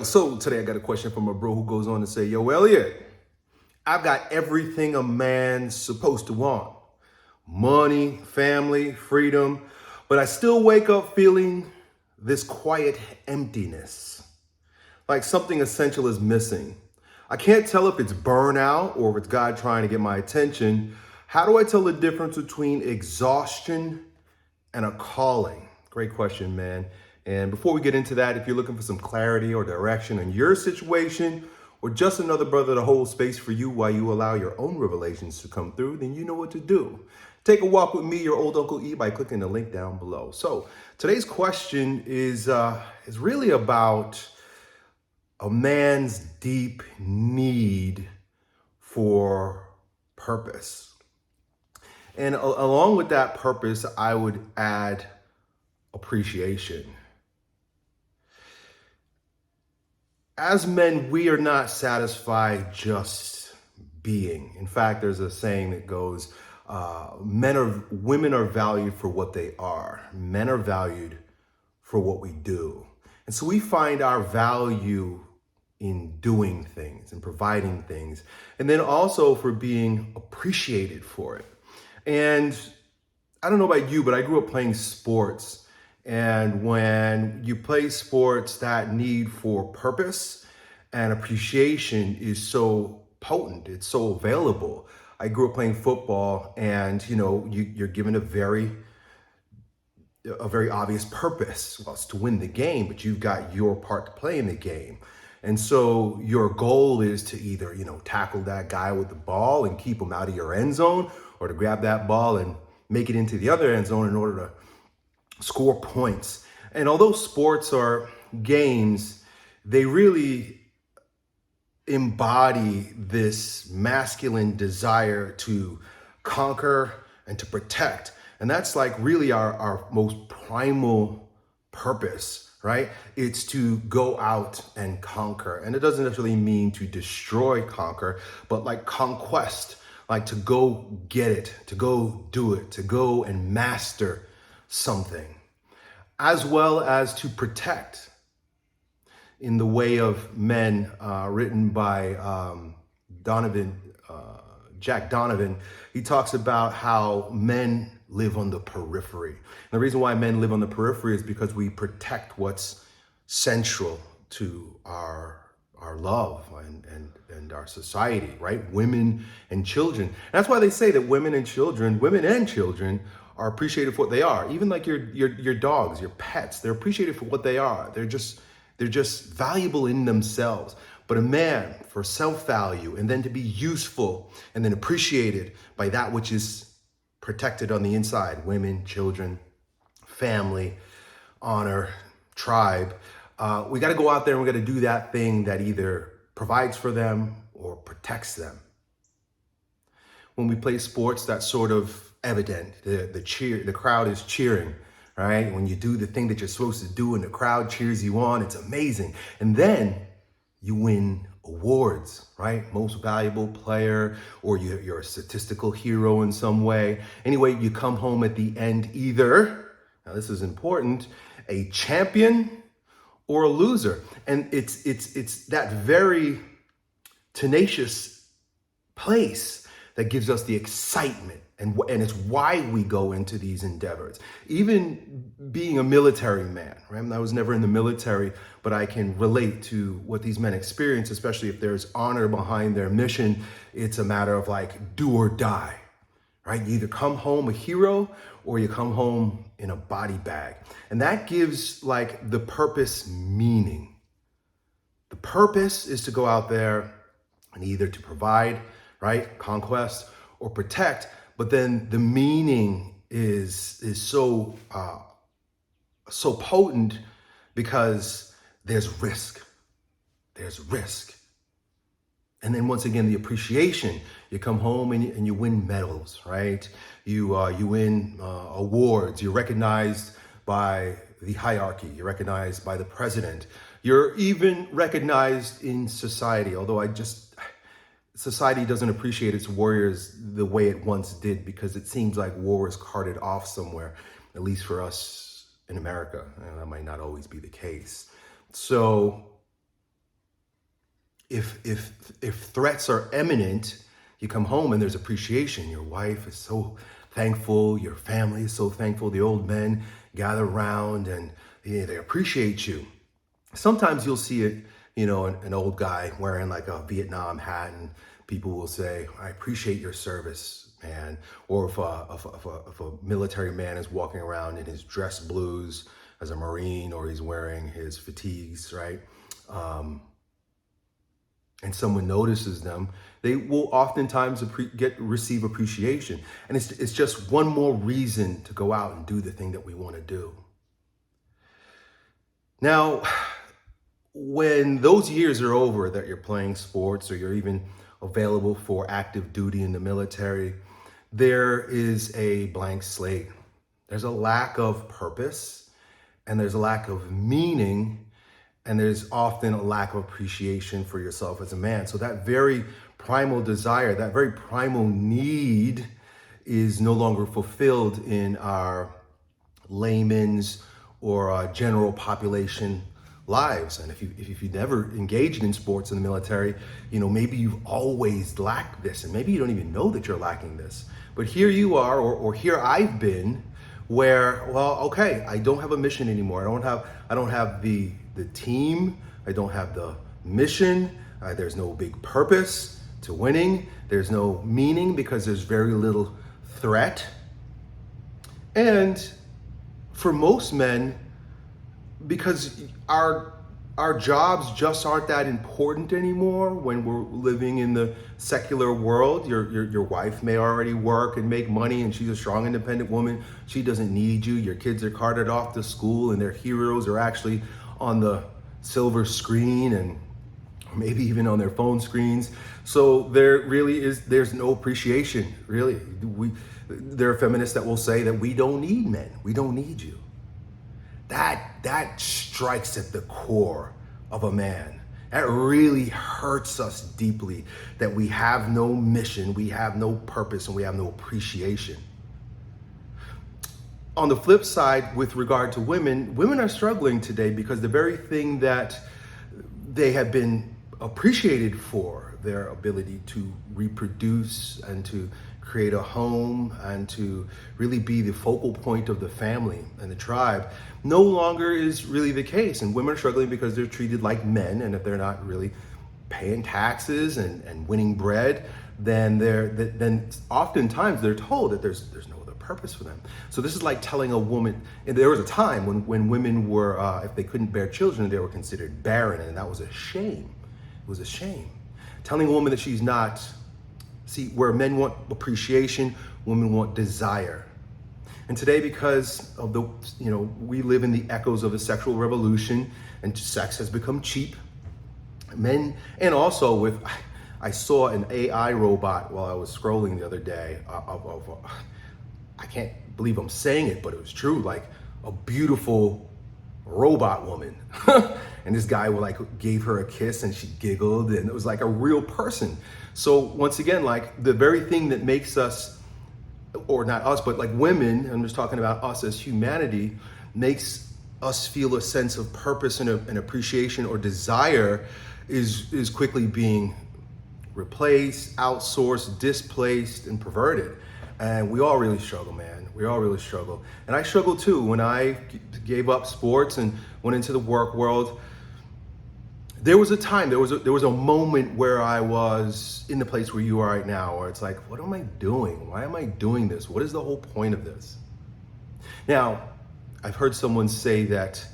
So today I got a question from a bro who goes on to say, yo, Elliot, I've got everything a man's supposed to want. Money, family, freedom, but I still wake up feeling this quiet emptiness, like something essential is missing. I can't tell if it's burnout or if it's God trying to get my attention. How do I tell the difference between exhaustion and a calling? Great question, man. And before we get into that, if you're looking for some clarity or direction in your situation, or just another brother to hold space for you while you allow your own revelations to come through, then you know what to do. Take a walk with me, your old Uncle E, by clicking the link down below. So today's question is really about a man's deep need for purpose. And along with that purpose, I would add appreciation. As men, we are not satisfied just being. In fact, there's a saying that goes, women are valued for what they are. Men are valued for what we do. And so we find our value in doing things and providing things, and then also for being appreciated for it. And I don't know about you, but I grew up playing sports. And when you play sports, that need for purpose and appreciation is so potent. It's so available. I grew up playing football, and you're given a very obvious purpose. Well, it's to win the game, but you've got your part to play in the game. And so your goal is to either, tackle that guy with the ball and keep him out of your end zone, or to grab that ball and make it into the other end zone in order to score points. And although sports are games, they really embody this masculine desire to conquer and to protect. And that's like really our most primal purpose, right? It's to go out and conquer. And it doesn't necessarily mean to destroy, conquer, but like conquest, like to go get it, to go do it, to go and master something, as well as to protect in the way of men, written by Jack Donovan. He talks about how men live on the periphery. And the reason why men live on the periphery is because we protect what's central to our love and our society, right? Women and children. And that's why they say that women and children are appreciated for what they are. Even like your dogs, your pets, they're appreciated for what they are. They're just valuable in themselves. But a man, for self-value, and then to be useful and then appreciated by that which is protected on the inside, women, children, family, honor, tribe, we got to go out there and we got to do that thing that either provides for them or protects them. When we play sports, that's sort of evident. The crowd is cheering, right? When you do the thing that you're supposed to do and the crowd cheers you on, it's amazing. And then you win awards, right? Most valuable player, or you're a statistical hero in some way. Anyway, you come home at the end either, now this is important, a champion or a loser. And it's that very tenacious place that gives us the excitement, and it's why we go into these endeavors. Even being a military man, right? I was never in the military, but I can relate to what these men experience, especially if there's honor behind their mission. It's a matter of like do or die, right? You either come home a hero or you come home in a body bag. And that gives like the purpose meaning. The purpose is to go out there and either to provide, right, conquest, or protect. But then the meaning is so potent because there's risk. There's risk. And then once again, the appreciation. You come home and you win medals, right? You win awards. You're recognized by the hierarchy. You're recognized by the president. You're even recognized in society, although society doesn't appreciate its warriors the way it once did, because it seems like war is carted off somewhere, at least for us in America. And that might not always be the case. So if threats are imminent, you come home and there's appreciation. Your wife is so thankful. Your family is so thankful. The old men gather around and they appreciate you. Sometimes you'll see it, an old guy wearing like a Vietnam hat, and people will say, "I appreciate your service, man." Or if a military man is walking around in his dress blues as a Marine, or he's wearing his fatigues, right? And someone notices them, they will oftentimes receive appreciation. And it's just one more reason to go out and do the thing that we want to do. Now, when those years are over that you're playing sports or you're even available for active duty in the military, there is a blank slate. There's a lack of purpose, and there's a lack of meaning, and there's often a lack of appreciation for yourself as a man. So that very primal desire, that very primal need is no longer fulfilled in our layman's or general population lives. And if you've never engaged in sports in the military, maybe you've always lacked this, and maybe you don't even know that you're lacking this. But here you are, or here I've been, where, well, okay, I don't have a mission anymore. I don't have the team. I don't have the mission. There's no big purpose to winning. There's no meaning because there's very little threat. And for most men, because our jobs just aren't that important anymore when we're living in the secular world. Your wife may already work and make money, and she's a strong, independent woman. She doesn't need you. Your kids are carted off to school, and their heroes are actually on the silver screen, and maybe even on their phone screens. So there's no appreciation, really. There are feminists that will say that we don't need men. We don't need you. That strikes at the core of a man. That really hurts us deeply, that we have no mission, we have no purpose, and we have no appreciation. On the flip side, with regard to women are struggling today because the very thing that they have been appreciated for, their ability to reproduce and to create a home and to really be the focal point of the family and the tribe, no longer is really the case. And women are struggling because they're treated like men, and if they're not really paying taxes and winning bread, then oftentimes they're told that there's no other purpose for them. So this is like telling a woman, and there was a time when women were, if they couldn't bear children, they were considered barren, and that was a shame. It was a shame. Telling a woman that she's not, see, where men want appreciation, women want desire. And today, because of we live in the echoes of a sexual revolution, and sex has become cheap. Men, and also I saw an AI robot while I was scrolling the other day I can't believe I'm saying it, but it was true, like a beautiful robot woman. And this guy gave her a kiss and she giggled, and it was like a real person. So once again, like the very thing that makes us, or not us, but like women, I'm just talking about us as humanity, makes us feel a sense of purpose and an appreciation or desire is quickly being replaced, outsourced, displaced, and perverted. And we all really struggle, man. We all really struggle. And I struggled too when I gave up sports and went into the work world. There was a time, there was a moment where I was in the place where you are right now, where it's like, what am I doing? Why am I doing this? What is the whole point of this? Now, I've heard someone say that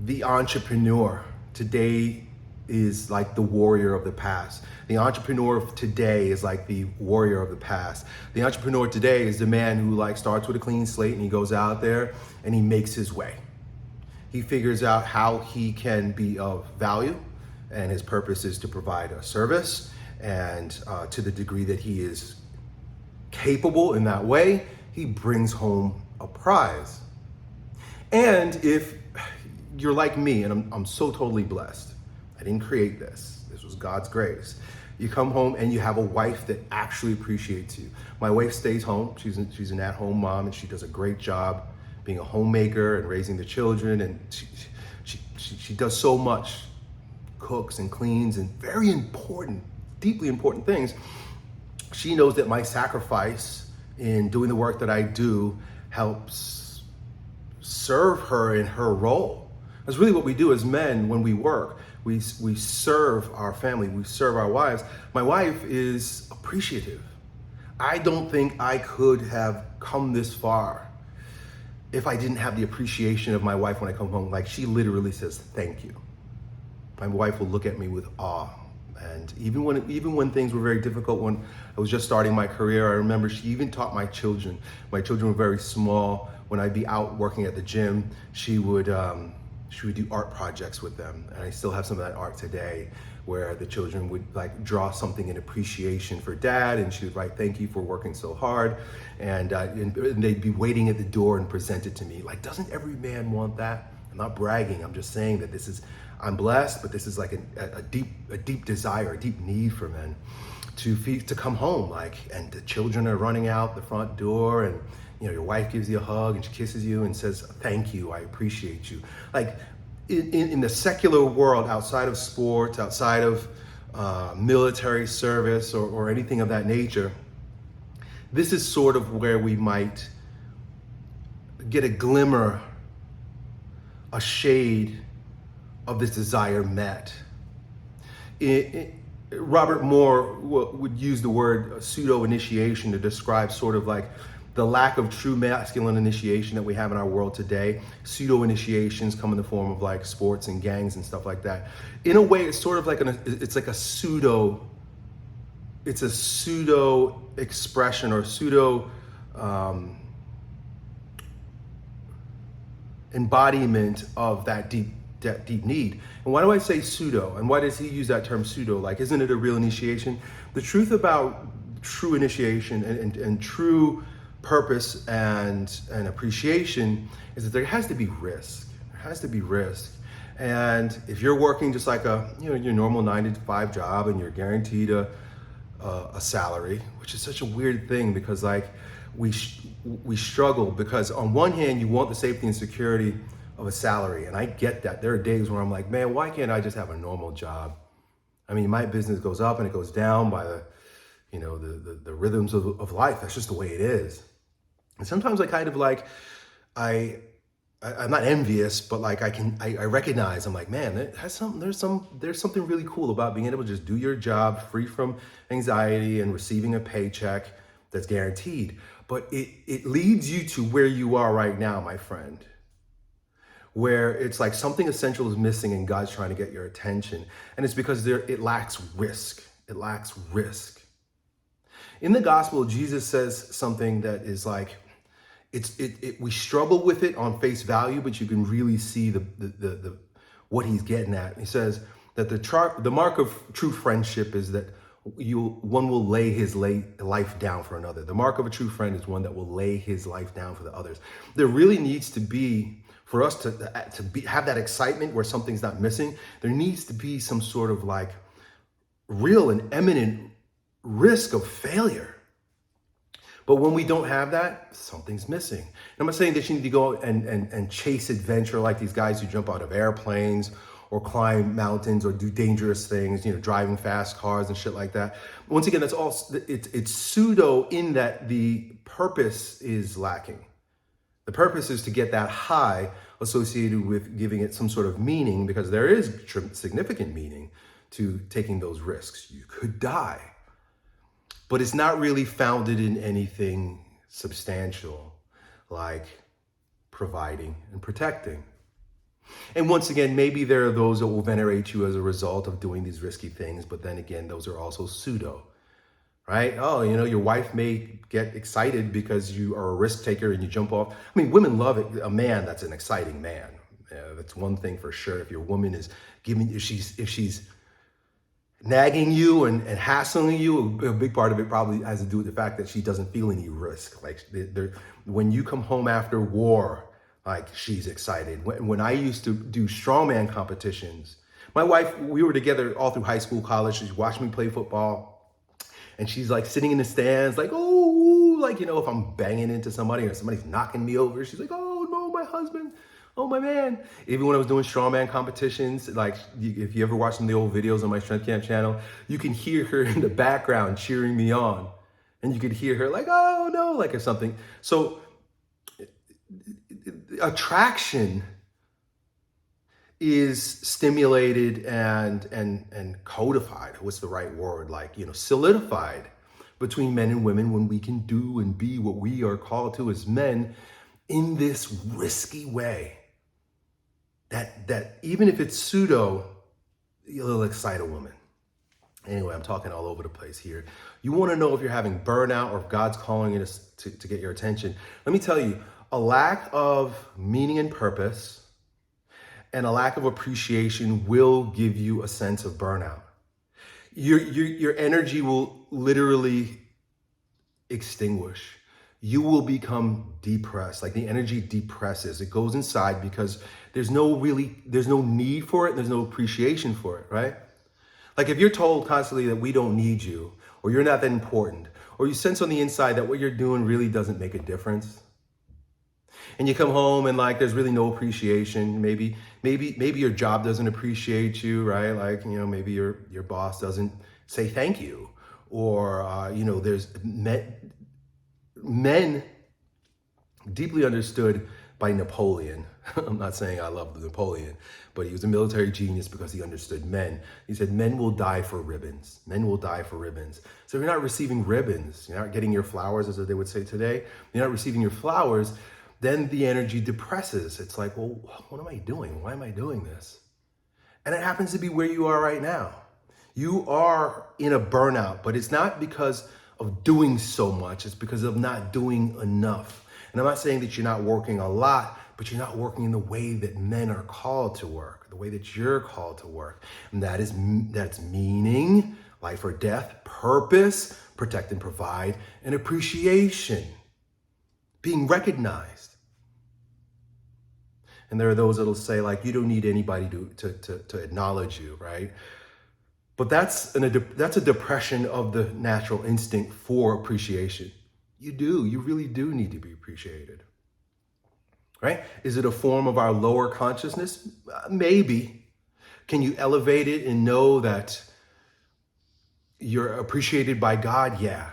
the entrepreneur today is like the warrior of the past. The entrepreneur of today is like the warrior of the past. The entrepreneur today is the man who starts with a clean slate and he goes out there and he makes his way. He figures out how he can be of value, and his purpose is to provide a service, and to the degree that he is capable in that way, he brings home a prize. And if you're like me, and I'm so totally blessed, I didn't create this. This was God's grace. You come home and you have a wife that actually appreciates you. My wife stays home. She's an at-home mom, and she does a great job being a homemaker and raising the children. And she does so much cooks and cleans and very important, deeply important things, she knows that my sacrifice in doing the work that I do helps serve her in her role. That's really what we do as men when we work. We serve our family, we serve our wives. My wife is appreciative. I don't think I could have come this far if I didn't have the appreciation of my wife when I come home. Like, she literally says, thank you. My wife will look at me with awe. And even when things were very difficult, when I was just starting my career, I remember she even taught my children. My children were very small. When I'd be out working at the gym, she would do art projects with them. And I still have some of that art today, where the children would like draw something in appreciation for dad, and she would write, thank you for working so hard. And they'd be waiting at the door and present it to me. Like, doesn't every man want that? I'm not bragging, I'm just saying that I'm blessed, but this is like a deep desire, a deep need for men to come home, like, and the children are running out the front door, and your wife gives you a hug and she kisses you and says, thank you, I appreciate you. Like, in the secular world, outside of sports, outside of military service or anything of that nature, this is sort of where we might get a glimmer, a shade of this desire met. Robert Moore would use the word pseudo initiation to describe sort of like the lack of true masculine initiation that we have in our world today. Pseudo initiations come in the form of like sports and gangs and stuff like that. In a way, it's sort of like a pseudo expression or pseudo embodiment of that deep need. And why do I say pseudo? And why does he use that term pseudo? Like, isn't it a real initiation? The truth about true initiation and true purpose and appreciation is that there has to be risk. There has to be risk. And if you're working just like your normal 9-to-5 job and you're guaranteed a salary, which is such a weird thing, because like we struggle, because on one hand you want the safety and security of a salary, and I get that. There are days where I'm like, man, why can't I just have a normal job? I mean, my business goes up and it goes down by the rhythms of life. That's just the way it is. And sometimes I kind of like, I'm not envious, but like I recognize, I'm like, man, there's something really cool about being able to just do your job free from anxiety and receiving a paycheck that's guaranteed. But it leads you to where you are right now, my friend, where it's like something essential is missing and God's trying to get your attention. And it's because it lacks risk. It lacks risk. In the gospel, Jesus says something that is like, we struggle with it on face value, but you can really see the what he's getting at. He says that the mark of true friendship is that one will lay his life down for another. The mark of a true friend is one that will lay his life down for the others. There really needs to be, for us to have that excitement where something's not missing, there needs to be some sort of like real and imminent risk of failure. But when we don't have that, something's missing. And I'm not saying that you need to go and chase adventure like these guys who jump out of airplanes or climb mountains or do dangerous things, driving fast cars and shit like that. Once again, that's all, it's pseudo in that the purpose is lacking. The purpose is to get that high associated with giving it some sort of meaning, because there is significant meaning to taking those risks. You could die. But it's not really founded in anything substantial, like providing and protecting. And once again, maybe there are those that will venerate you as a result of doing these risky things, but then again, those are also pseudo, right? Oh, your wife may get excited because you are a risk taker and you jump off. I mean, women love it. A man that's an exciting man. That's one thing for sure. If your woman is if she's nagging you and hassling you, a big part of it probably has to do with the fact that she doesn't feel any risk. Like when you come home after war, like she's excited. When I used to do strongman competitions, my wife, we were together all through high school, college. She watched me play football, and she's like sitting in the stands, like, oh, like, if I'm banging into somebody or somebody's knocking me over, she's like, oh no, my husband. Oh my man. Even when I was doing strongman competitions, like if you ever watch some of the old videos on my Strength Camp channel, you can hear her in the background cheering me on. And you could hear her like, oh no, like or something. So attraction is stimulated and codified. What's the right word? Like, solidified between men and women when we can do and be what we are called to as men in this risky way. That even if it's pseudo, it'll excite a woman. Anyway, I'm talking all over the place here. You want to know if you're having burnout or if God's calling you to get your attention. Let me tell you, a lack of meaning and purpose and a lack of appreciation will give you a sense of burnout. Your energy will literally extinguish. You will become depressed. Like the energy depresses. It goes inside because there's no need for it. There's no appreciation for it, right? Like if you're told constantly that we don't need you, or you're not that important, or you sense on the inside that what you're doing really doesn't make a difference, and you come home and like there's really no appreciation. Maybe your job doesn't appreciate you, right? Like maybe your boss doesn't say thank you, or there's men deeply understood by Napoleon. I'm not saying I love Napoleon, but he was a military genius because he understood men. He said, men will die for ribbons. Men will die for ribbons. So if you're not receiving ribbons, you're not getting your flowers, as they would say today, you're not receiving your flowers, then the energy depresses. It's like, well, what am I doing? Why am I doing this? And it happens to be where you are right now. You are in a burnout, but it's not because of doing so much. It's because of not doing enough. And I'm not saying that you're not working a lot, but you're not working in the way that men are called to work, the way that you're called to work. And that's meaning, life or death, purpose, protect and provide, and appreciation, being recognized. And there are those that'll say, like, you don't need anybody to acknowledge you, right? But that's a depression of the natural instinct for appreciation. You really do need to be appreciated, right? Is it a form of our lower consciousness? Maybe. Can you elevate it and know that you're appreciated by God? Yeah,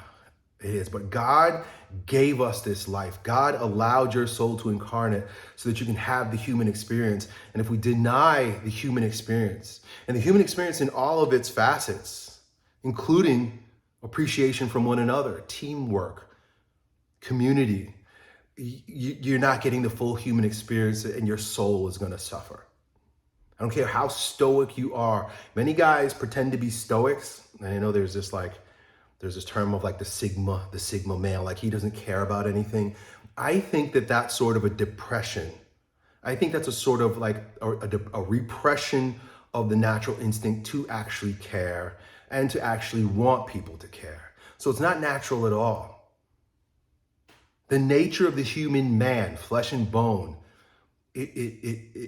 it is. But God gave us this life. God allowed your soul to incarnate so that you can have the human experience. And if we deny the human experience, and the human experience in all of its facets, including appreciation from one another, teamwork, community, you're not getting the full human experience, and your soul is going to suffer. I don't care how stoic you are. Many guys pretend to be stoics. And I know there's this term of like the sigma male, like he doesn't care about anything. I think that's sort of a depression. I think that's a sort of like a repression of the natural instinct to actually care and to actually want people to care. So it's not natural at all. The nature of the human man, flesh and bone, it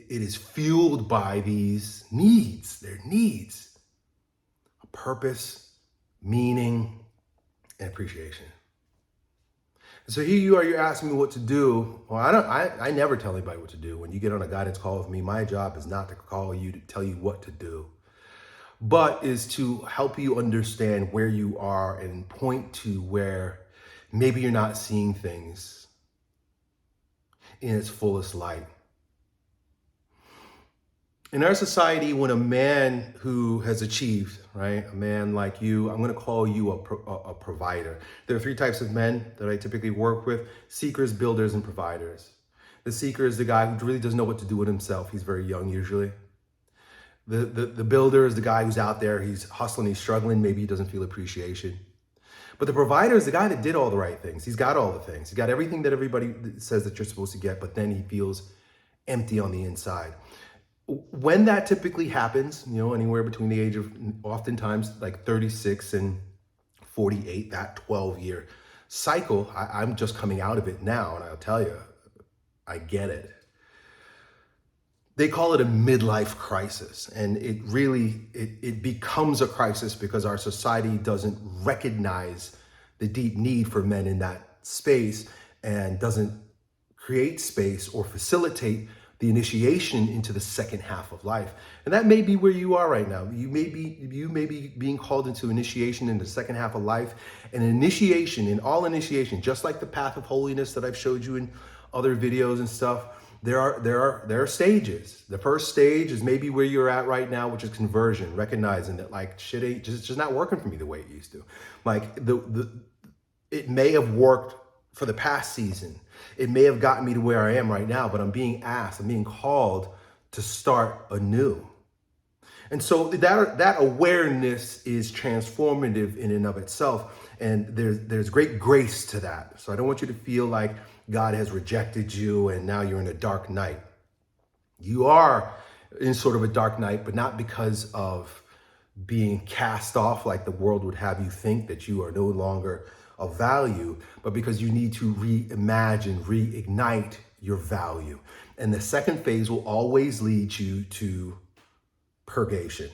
is fueled by these needs. Their needs: a purpose, meaning, and appreciation. So here you are, you're asking me what to do. Well, I never tell anybody what to do. When you get on a guidance call with me, my job is not to call you to tell you what to do, but is to help you understand where you are and point to where maybe you're not seeing things in its fullest light. In our society, when a man who has achieved, right, a man like you, I'm going to call you a provider. There are three types of men that I typically work with: seekers, builders, and providers. The seeker is the guy who really doesn't know what to do with himself. He's very young usually. The builder is the guy who's out there, he's hustling, he's struggling, maybe he doesn't feel appreciation. But the provider is the guy that did all the right things. He's got all the things. He got everything that everybody says that you're supposed to get, but then he feels empty on the inside. When that typically happens, anywhere between the age of oftentimes like 36 and 48, that 12-year cycle, I'm just coming out of it now, and I'll tell you, I get it. They call it a midlife crisis, and it becomes a crisis because our society doesn't recognize the deep need for men in that space and doesn't create space or facilitate the initiation into the second half of life. And that may be where you are right now. You may be being called into initiation in the second half of life. And initiation, in all initiation, just like the path of holiness that I've showed you in other videos and stuff, there are stages. The first stage is maybe where you're at right now, which is conversion, recognizing that like shit ain't just not working for me the way it used to. Like it may have worked for the past season. It may have gotten me to where I am right now, but I'm being called to start anew. And so that awareness is transformative in and of itself. And there's great grace to that. So I don't want you to feel like God has rejected you and now you're in a dark night. You are in sort of a dark night, but not because of being cast off like the world would have you think, that you are no longer of value, but because you need to reimagine, reignite your value. And the second phase will always lead you to purgation.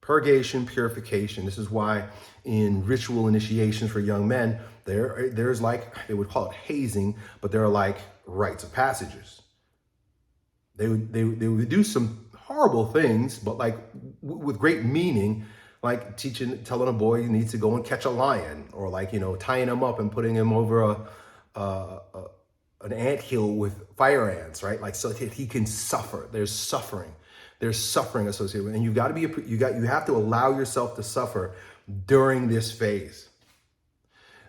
Purgation, purification. This is why in ritual initiations for young men, there's like, they would call it hazing, but there are like rites of passages. They would do some horrible things, but like with great meaning, like telling a boy he needs to go and catch a lion, or like, tying him up and putting him over an anthill with fire ants, right? Like so that he can suffer. There's suffering associated with it. And you have to allow yourself to suffer during this phase.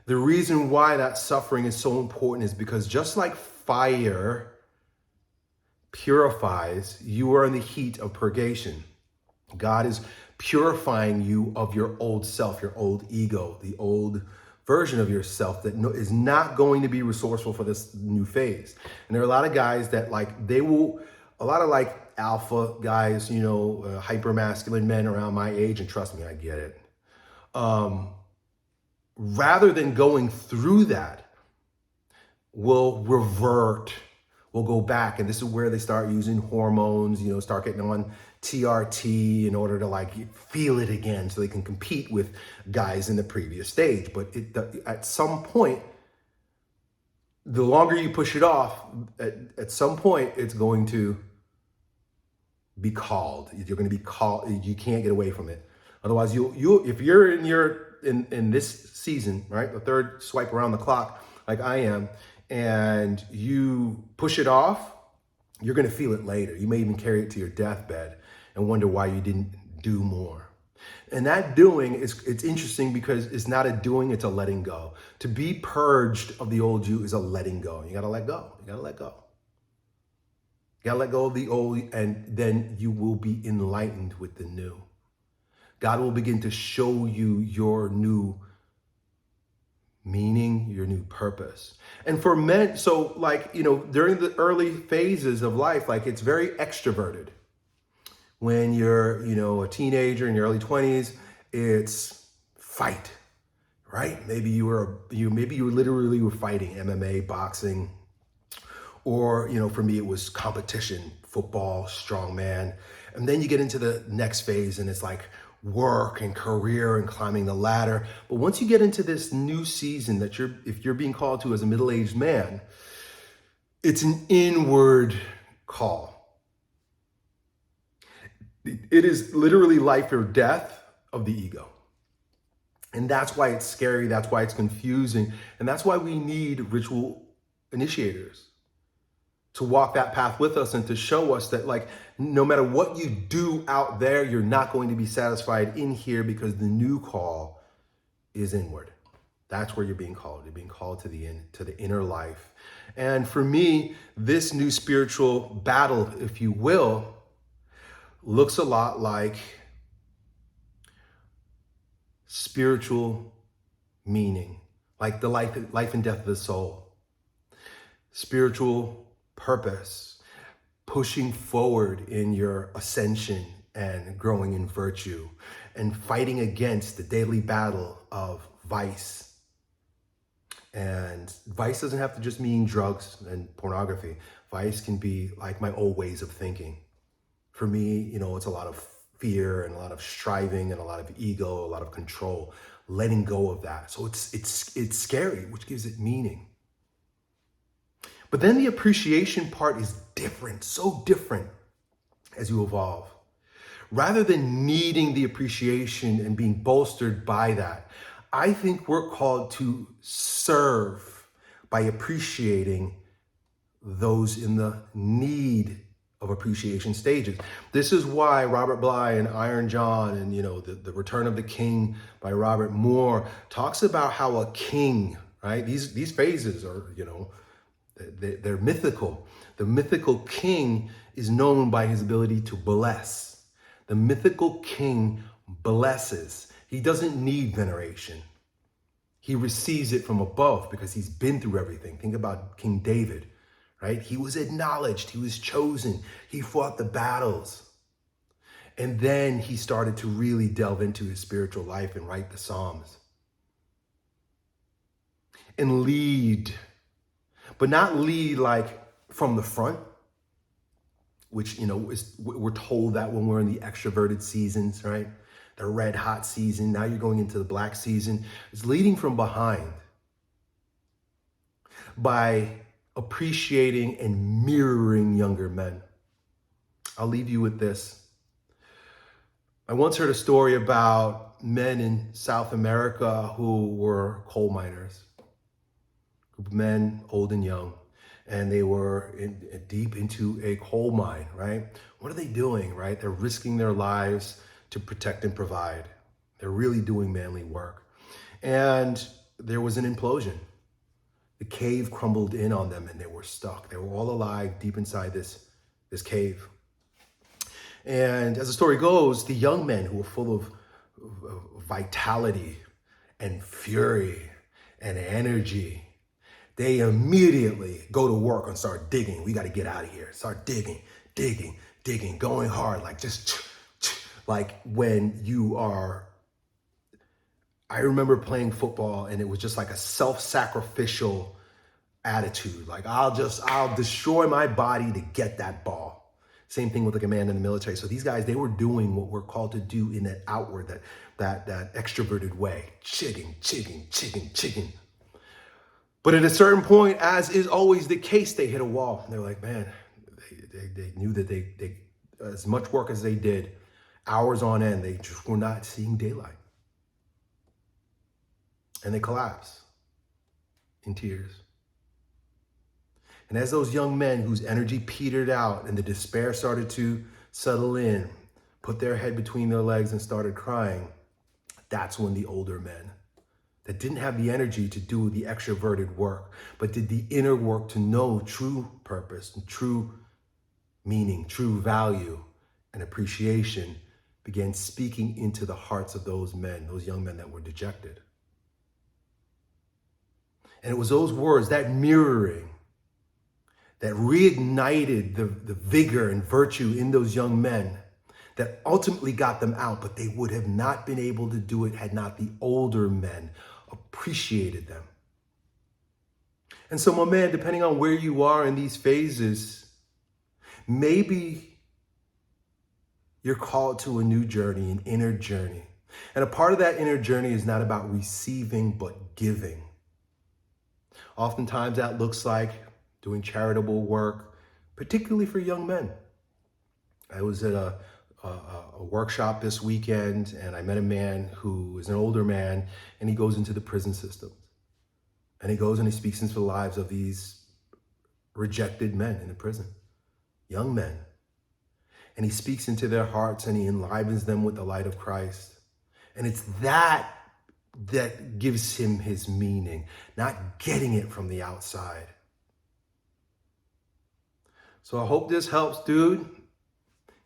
The reason why that suffering is so important is because just like fire purifies, you are in the heat of purgation. God is purifying you of your old self, your old ego, the old version of yourself that is not going to be resourceful for this new phase. And there are a lot of guys that a lot of like alpha guys, hyper masculine men around my age, and trust me, I get it. Rather than going through that, will revert, will go back. And this is where they start using hormones, start getting on TRT in order to like feel it again so they can compete with guys in the previous stage. But at some point, the longer you push it off, at some point, it's going to be called. You're going to be called. You can't get away from it. Otherwise, if you're in this season, right, the third swipe around the clock, like I am, and you push it off, you're going to feel it later. You may even carry it to your deathbed and wonder why you didn't do more. And that doing it's interesting because it's not a doing, it's a letting go. To be purged of the old you is a letting go. You got to let go. You got to let go. You got to let go of the old, and then you will be enlightened with the new. God will begin to show you your new meaning, your new purpose. And for men, so like, during the early phases of life, like it's very extroverted. When you're, a teenager in your early 20s, it's fight, right? Maybe you literally were fighting MMA, boxing, or, for me, it was competition, football, strongman. And then you get into the next phase and it's like work and career and climbing the ladder. But once you get into this new season that if you're being called to as a middle-aged man, it's an inward call. It is literally life or death of the ego. And that's why it's scary. That's why it's confusing. And that's why we need ritual initiators to walk that path with us and to show us that like, no matter what you do out there, you're not going to be satisfied in here because the new call is inward. That's where you're being called. You're being called to the inner life. And for me, this new spiritual battle, if you will, looks a lot like spiritual meaning, like the life and death of the soul, spiritual purpose, pushing forward in your ascension and growing in virtue, and fighting against the daily battle of vice. And vice doesn't have to just mean drugs and pornography. Vice can be like my old ways of thinking. For me, it's a lot of fear and a lot of striving and a lot of ego, a lot of control, letting go of that. So it's scary, which gives it meaning. But then the appreciation part is different, so different as you evolve. Rather than needing the appreciation and being bolstered by that, I think we're called to serve by appreciating those in the need of appreciation stages. This is why Robert Bly and Iron John and, the Return of the King by Robert Moore talks about how a king, right? These phases are, they're mythical. The mythical king is known by his ability to bless. The mythical king blesses. He doesn't need veneration. He receives it from above because he's been through everything. Think about King David, right? He was acknowledged. He was chosen. He fought the battles. And then he started to really delve into his spiritual life and write the Psalms. And lead, but not lead like from the front, which, we're told that when we're in the extroverted seasons, right? The red hot season. Now you're going into the black season. It's leading from behind by appreciating and mirroring younger men. I'll leave you with this. I once heard a story about men in South America who were coal miners. A group of men, old and young, and they were deep into a coal mine, right? What are they doing, right? They're risking their lives to protect and provide. They're really doing manly work. And there was an implosion. The cave crumbled in on them and they were stuck. They were all alive deep inside this cave. And as the story goes, the young men who were full of vitality and fury and energy, they immediately go to work and start digging. We got to get out of here. Start digging, going hard, like just like when you are. I remember playing football and it was just like a self-sacrificial attitude. Like I'll destroy my body to get that ball. Same thing with like a man in the military. So these guys, they were doing what we're called to do in that outward, that extroverted way. Chigging. But at a certain point, as is always the case, they hit a wall. And they're like, man, they knew that they as much work as they did, hours on end, they just were not seeing daylight. And they collapse in tears. And as those young men whose energy petered out and the despair started to settle in, put their head between their legs and started crying, that's when the older men that didn't have the energy to do the extroverted work, but did the inner work to know true purpose and true meaning, true value and appreciation, began speaking into the hearts of those men, those young men that were dejected. And it was those words, that mirroring, that reignited the vigor and virtue in those young men that ultimately got them out, but they would have not been able to do it had not the older men appreciated them. And so, my man, depending on where you are in these phases, maybe you're called to a new journey, an inner journey. And a part of that inner journey is not about receiving, but giving. Oftentimes that looks like doing charitable work, particularly for young men. I was at a workshop this weekend and I met a man who is an older man and he goes into the prison systems. And he goes and he speaks into the lives of these rejected men in the prison, young men. And he speaks into their hearts and he enlivens them with the light of Christ. And it's that gives him his meaning, not getting it from the outside. So I hope this helps, dude.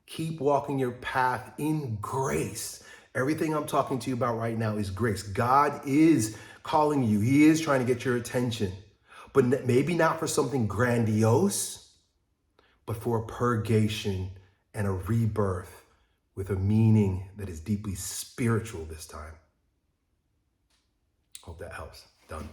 Keep walking your path in grace. Everything I'm talking to you about right now is grace. God is calling you. He is trying to get your attention, but maybe not for something grandiose, but for a purgation and a rebirth with a meaning that is deeply spiritual this time. Hope that helps. Done.